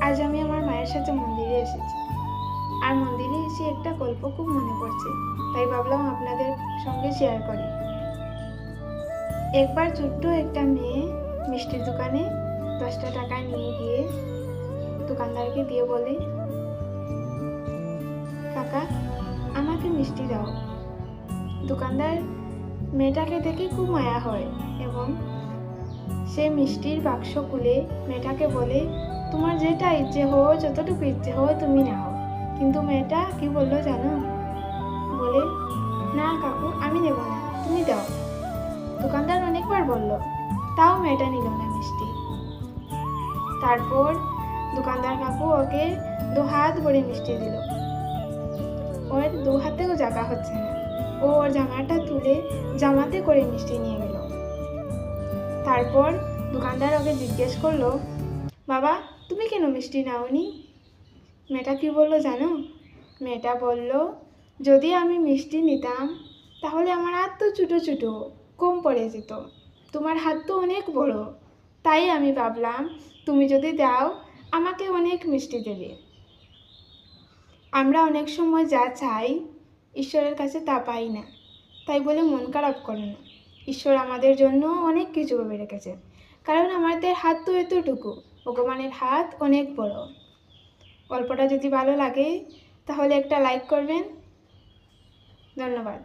আজ আমি আমার মায়ের সাথে মন্দিরে এসেছি। আর মন্দিরে এসে একটা গল্প খুব মনে পড়ছে, তাই ভাবলাম আপনাদের সঙ্গে শেয়ার করি। একবার ছোট্ট একটা মেয়ে মিষ্টির দোকানে 10টা টাকা নিয়ে গিয়ে দোকানদারকে দিয়ে বলে, কাকা আমাকে মিষ্টি দাও। দোকানদার মেয়েটাকে দেখে খুব মায়া হয় এবং সে মিষ্টির বাক্স খুলে মেয়েটাকে বলে, তোমার যেটা ইচ্ছে হয়, যতটুকু ইচ্ছে হয় তুমি নাও। কিন্তু মেয়েটা কি বললো জানো? বলে, না কাকু আমি নেব না, তুমি দাও। দোকানদার অনেকবার বলল, তাও মেয়েটা নিল না মিষ্টি। তারপর দোকানদার কাকু ওকে 2 হাত ভরে মিষ্টি দিল। ওর 2 হাতেও জায়গা হচ্ছে না। ও ওর জামাটা তুলে জামাতে করে মিষ্টি নিয়ে গেল। তারপর দোকানদার ওকে জিজ্ঞেস করলো, বাবা তুমি কেন মিষ্টি নাওনি? মেয়েটা কি বললো জানো? মেয়েটা বলল, যদি আমি মিষ্টি নিতাম তাহলে আমার হাত তো ছোটো ছোটো, কম পড়ে যেত। তোমার হাত তো অনেক বড়, তাই আমি ভাবলাম তুমি যদি দাও আমাকে অনেক মিষ্টি দেবে। আমরা অনেক সময় যা চাই ঈশ্বরের কাছে তা পাই না, তাই বলে মন খারাপ করে না। ঈশ্বর আমাদের জন্য অনেক কিছু ভেবে রেখেছে, কারণ আমাদের হাত তো এতটুকু, ভগবানের হাত অনেক বড়। গল্পটা যদি ভালো লাগে তাহলে একটা লাইক করবেন। ধন্যবাদ।